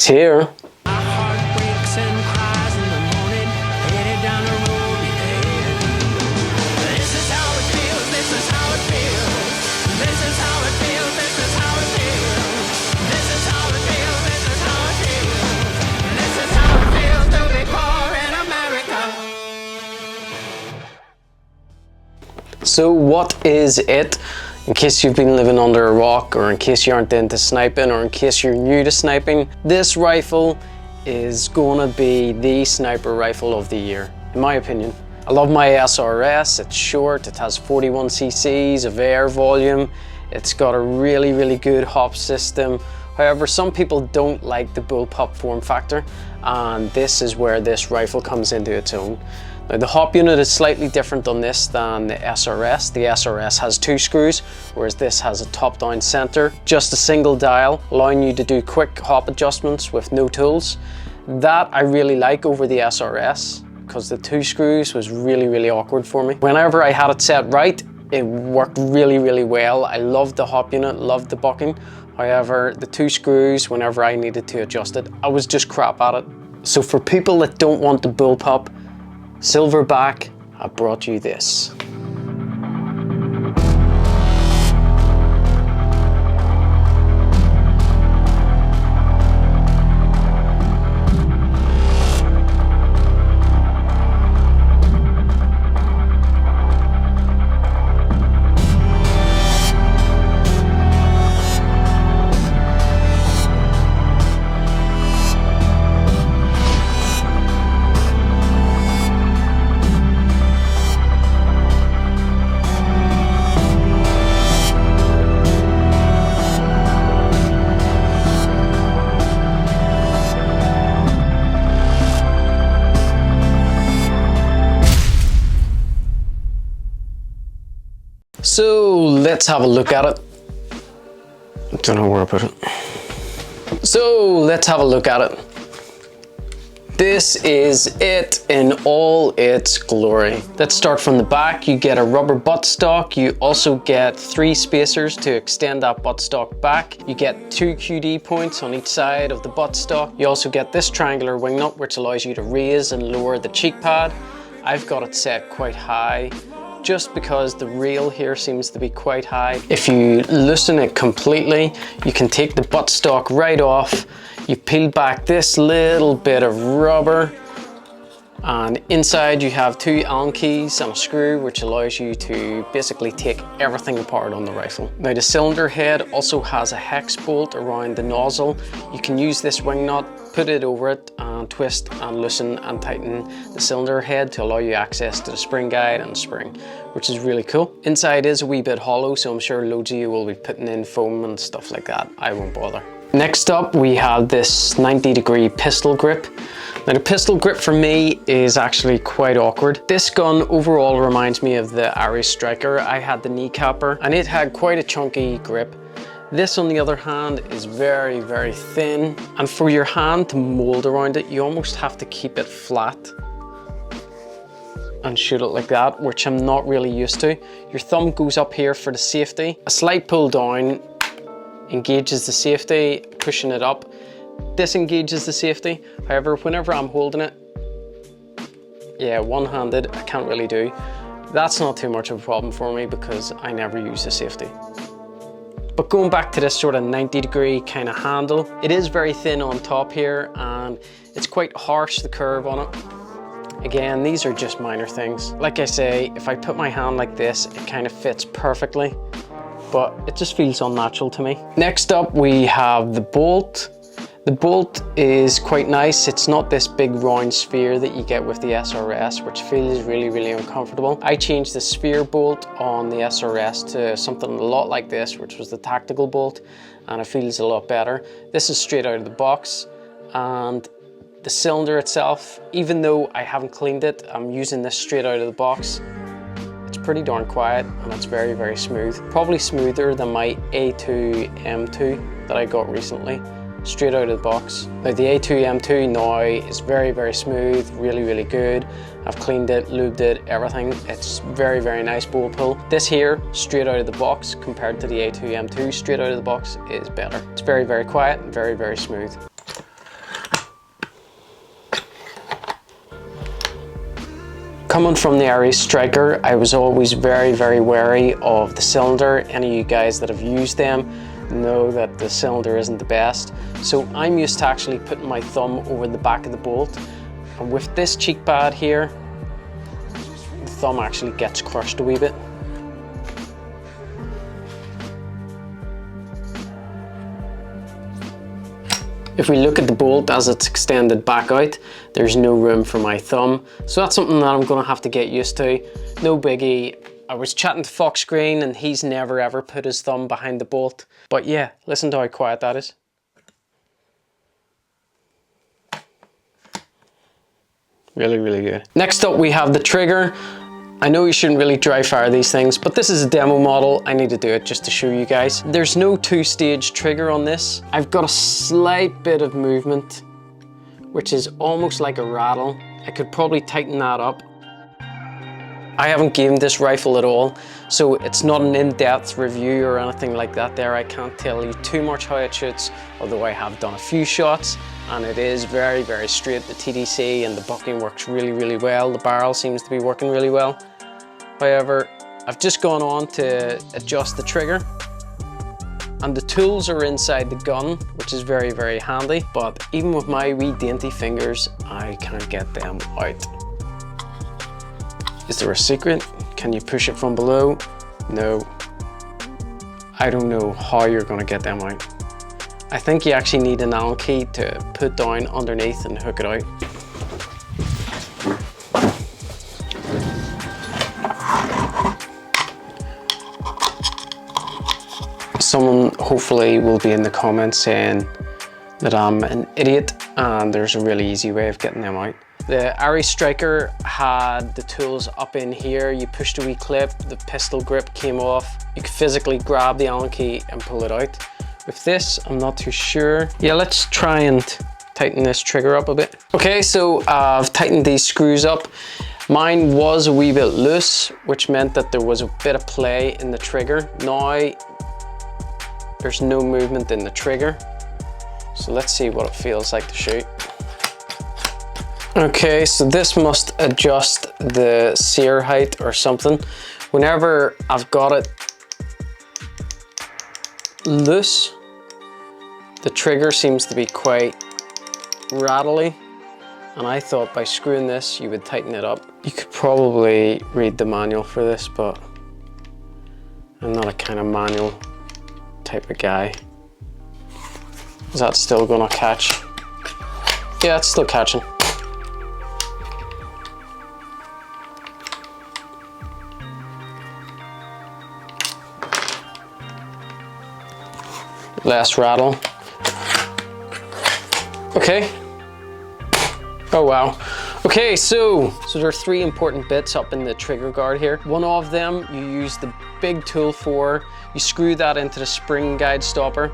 It's here. So what is it? In case you've been living under a rock, or in case you aren't into sniping, or in case you're new to sniping, this rifle is gonna be the sniper rifle of the year, in my opinion. I love my SRS. It's short, it has 41 cc's of air volume, it's got a really good hop system. However, some people don't like the bullpup form factor, and this is where this rifle comes into its own. Now, the hop unit is slightly different on this than the SRS. The SRS has 2 screws, whereas this has a top-down center. Just a single dial, allowing you to do quick hop adjustments with no tools. That I really like over the SRS, because the 2 screws was really awkward for me. Whenever I had it set right, it worked really well. I loved the hop unit, loved the bucking. However, the 2 screws, whenever I needed to adjust it, I was just crap at it. So for people that don't want the bullpup, Silverback, I brought you this. So let's have a look at it. I don't know where I put it. So let's have a look at it. This is it in all its glory. Let's start from the back. You get a rubber buttstock. You also get 3 spacers to extend that buttstock back. You get 2 QD points on each side of the buttstock. You also get this triangular wing nut, which allows you to raise and lower the cheek pad. I've got it set quite high, just because the rail here seems to be quite high. If you loosen it completely, you can take the buttstock right off. You peel back this little bit of rubber, and inside you have 2 Allen keys and a screw, which allows you to basically take everything apart on the rifle. Now, the cylinder head also has a hex bolt around the nozzle. You can use this wing nut, put it over it, and twist and loosen and tighten the cylinder head to allow you access to the spring guide and the spring, which is really cool. Inside is a wee bit hollow, so I'm sure loads of you will be putting in foam and stuff like that. I won't bother. Next up, we have this 90-degree pistol grip. Now, the pistol grip for me is actually quite awkward. This gun overall reminds me of the Irish Striker. I had the kneecapper, and it had quite a chunky grip. This, on the other hand, is very thin, and for your hand to mold around it, you almost have to keep it flat and shoot it like that, which I'm not really used to. Your thumb goes up here for the safety. A slight pull down engages the safety, pushing it up disengages the safety. However, whenever I'm holding it, yeah, one-handed, I can't really do. That's not too much of a problem for me because I never use the safety. But going back to this sort of 90-degree kind of handle, it is very thin on top here, and it's quite harsh, the curve on it. Again, these are just minor things. Like I say, if I put my hand like this, it kind of fits perfectly, but it just feels unnatural to me. Next up, we have the bolt. The bolt is quite nice. It's not this big round sphere that you get with the SRS, which feels really uncomfortable. I changed the sphere bolt on the SRS to something a lot like this, which was the tactical bolt, and it feels a lot better. This is straight out of the box, and the cylinder itself, even though I haven't cleaned it, I'm using this straight out of the box. It's pretty darn quiet, and it's very smooth. Probably smoother than my A2M2 that I got recently, straight out of the box. Now, the A2M2 now is very smooth, really good. I've cleaned it, lubed it, everything. It's very nice bolt pull. This here, straight out of the box, compared to the A2M2 straight out of the box, is better. It's very quiet and very smooth. Coming from the Airsoft Striker, I was always very wary of the cylinder. Any of you guys that have used them know that the cylinder isn't the best. So I'm used to actually putting my thumb over the back of the bolt. And with this cheek pad here, the thumb actually gets crushed a wee bit. If we look at the bolt as it's extended back out, there's no room for my thumb. So that's something that I'm gonna have to get used to. No biggie. I was chatting to Fox Green and he's never ever put his thumb behind the bolt. But yeah, listen to how quiet that is. Really good. Next up we have the trigger. I know you shouldn't really dry fire these things, but this is a demo model. I need to do it just to show you guys. There's no two-stage trigger on this. I've got a slight bit of movement, which is almost like a rattle. I could probably tighten that up. I haven't gamed this rifle at all, so it's not an in-depth review or anything like that there. I can't tell you too much how it shoots, although I have done a few shots, and it is very straight. The TDC and the bucking works really well. The barrel seems to be working really well. However, I've just gone on to adjust the trigger, and the tools are inside the gun, which is very handy, but even with my wee dainty fingers, I can't get them out. Is there a secret? Can you push it from below? No. I don't know how you're gonna get them out. I think you actually need an Allen key to put down underneath and hook it out. Someone hopefully will be in the comments saying that I'm an idiot and there's a really easy way of getting them out. The Airsoft Striker had the tools up in here. You pushed a wee clip, the pistol grip came off. You could physically grab the Allen key and pull it out. With this, I'm not too sure. Yeah, let's try and tighten this trigger up a bit. Okay, so I've tightened these screws up. Mine was a wee bit loose, which meant that there was a bit of play in the trigger. Now, there's no movement in the trigger. So let's see what it feels like to shoot. Okay, so this must adjust the sear height or something. Whenever I've got it loose, the trigger seems to be quite rattly. And I thought by screwing this, you would tighten it up. You could probably read the manual for this, but I'm not a kind of manual type of guy. Is that still gonna catch? Yeah, it's still catching. Less rattle. Okay. Oh wow. Okay, so there are three important bits up in the trigger guard here. One of them you use the big tool for. You screw that into the spring guide stopper,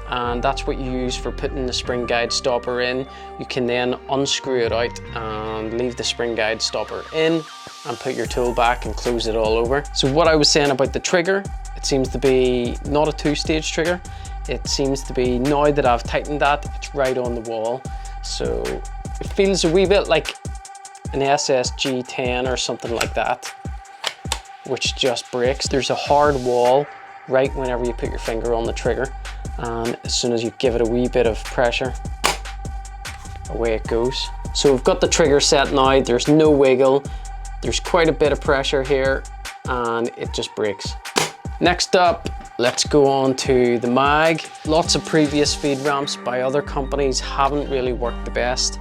and that's what you use for putting the spring guide stopper in. You can then unscrew it out and leave the spring guide stopper in and put your tool back and close it all over. So what I was saying about the trigger, it seems to be not a two-stage trigger. It seems to be, now that I've tightened that, it's right on the wall. So it feels a wee bit like an SSG-10 or something like that, which just breaks. There's a hard wall right whenever you put your finger on the trigger, and as soon as you give it a wee bit of pressure, away it goes. So we've got the trigger set now, there's no wiggle, there's quite a bit of pressure here, and it just breaks. Next up, let's go on to the mag. Lots of previous feed ramps by other companies haven't really worked the best.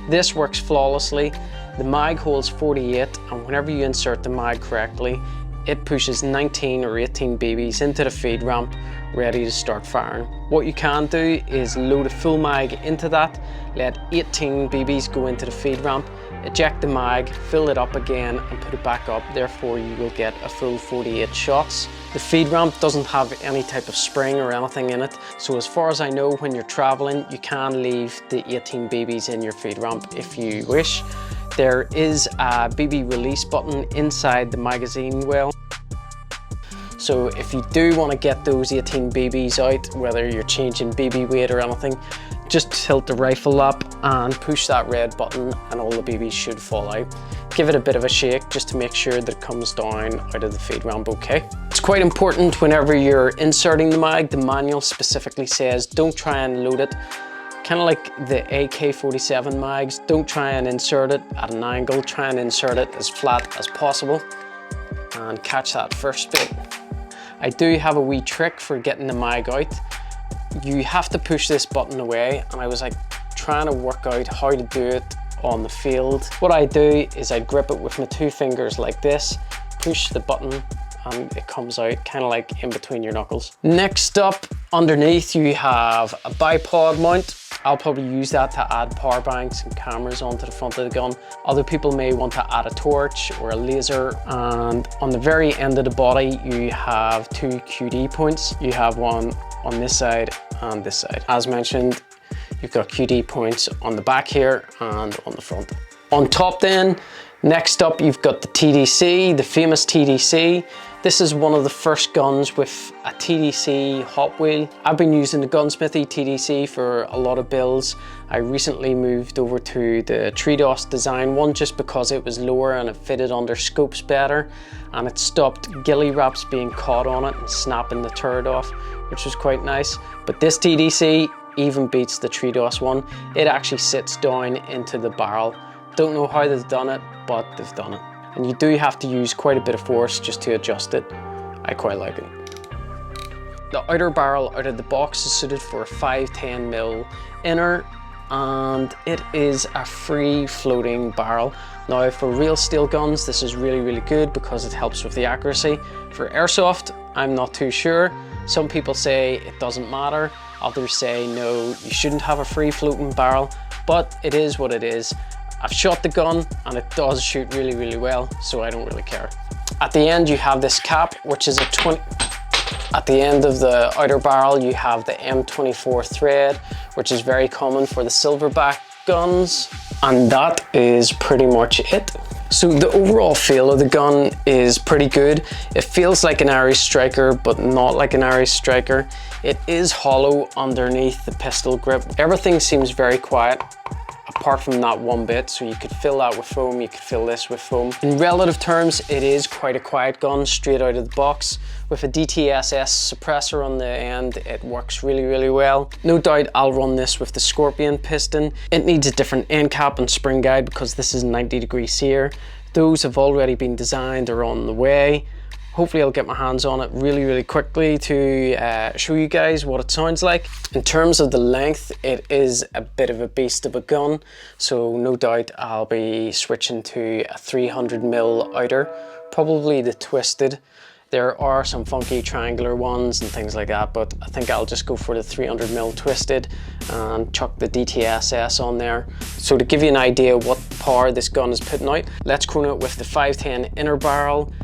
This works flawlessly. The mag holds 48, and whenever you insert the mag correctly, it pushes 19 or 18 BBs into the feed ramp, ready to start firing. What you can do is load a full mag into that, let 18 BBs go into the feed ramp, eject the mag, fill it up again and put it back up. Therefore you will get a full 48 shots. The feed ramp doesn't have any type of spring or anything in it, so as far as I know, when you're traveling, you can leave the 18 BBs in your feed ramp if you wish. There is a BB release button inside the magazine well. So if you do want to get those 18 BBs out, whether you're changing BB weight or anything, Just tilt the rifle up and push that red button and all the BBs should fall out. Give it a bit of a shake just to make sure that it comes down out of the feed ramp okay. It's quite important whenever you're inserting the mag, the manual specifically says don't try and load it. Kind of like the AK-47 mags, don't try and insert it at an angle, try and insert it as flat as possible and catch that first bit. I do have a wee trick for getting the mag out. You have to push this button away, and I was like trying to work out how to do it on the field. What I do is I grip it with my 2 fingers like this, push the button, and it comes out kind of like in between your knuckles. Next up, underneath you have a bipod mount. I'll probably use that to add power banks and cameras onto the front of the gun. Other people may want to add a torch or a laser. And on the very end of the body, you have 2 QD points. You have one on this side and this side. As mentioned, you've got QD points on the back here and on the front. On top then, next up you've got the TDC, the famous TDC. This is one of the first guns with a TDC hot wheel. I've been using the Gunsmithy TDC for a lot of builds. I recently moved over to the Tridos design one just because it was lower and it fitted under scopes better, and it stopped ghillie wraps being caught on it and snapping the turret off, which was quite nice. But this TDC even beats the Tridos one. It actually sits down into the barrel. Don't know how they've done it, but they've done it. And you do have to use quite a bit of force just to adjust it. I quite like it. The outer barrel out of the box is suited for a 510mm inner, and it is a free floating barrel. Now for real steel guns, this is really, really good because it helps with the accuracy. For Airsoft, I'm not too sure. Some people say it doesn't matter. Others say no, you shouldn't have a free floating barrel, but it is what it is. I've shot the gun and it does shoot really, really well, so I don't really care. At the end you have this cap, which is a 20. At the end of the outer barrel you have the M24 thread, which is very common for the Silverback guns, and that is pretty much it. So the overall feel of the gun is pretty good. It feels like an Irish striker, but not like an Irish striker. It is hollow underneath the pistol grip. Everything seems very quiet, apart from that one bit, so you could fill that with foam, you could fill this with foam. In relative terms, it is quite a quiet gun straight out of the box. With a DTSS suppressor on the end, it works really, really well. No doubt I'll run this with the Scorpion piston. It needs a different end cap and spring guide because this is 90° sear. Those have already been designed or on the way. Hopefully I'll get my hands on it really, really quickly to show you guys what it sounds like. In terms of the length, it is a bit of a beast of a gun, so no doubt I'll be switching to a 300mm outer, probably the twisted. There are some funky triangular ones and things like that, but I think I'll just go for the 300mm twisted and chuck the DTSS on there. So to give you an idea what power this gun is putting out, let's chrono it with the 510 inner barrel,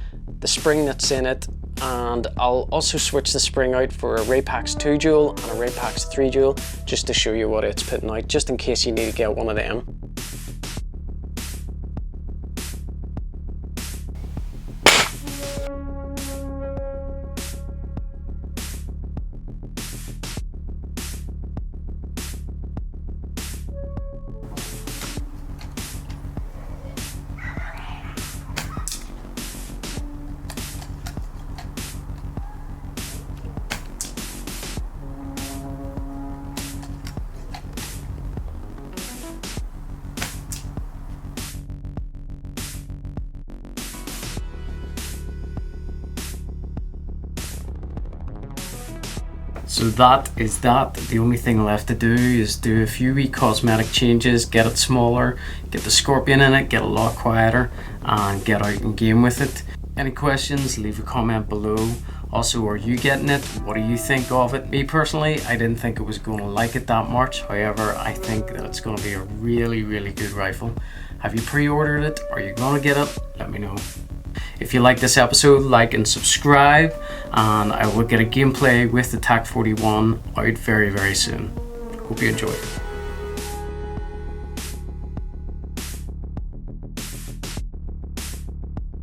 the spring that's in it, and I'll also switch the spring out for a Rapax 2 Joule and a Rapax 3 Joule just to show you what it's putting out, just in case you need to get one of them. So that is that. The only thing left to do is do a few wee cosmetic changes, get it smaller, get the Scorpion in it, get a lot quieter, and get out and game with it. Any questions, leave a comment below. Also, are you getting it? What do you think of it? Me personally, I didn't think it was going to like it that much. However, I think that it's going to be a really, really good rifle. Have you pre-ordered it? Are you going to get it? Let me know. If you like this episode, like and subscribe, and I will get a gameplay with the TAC41 out very, very soon. Hope you enjoy it.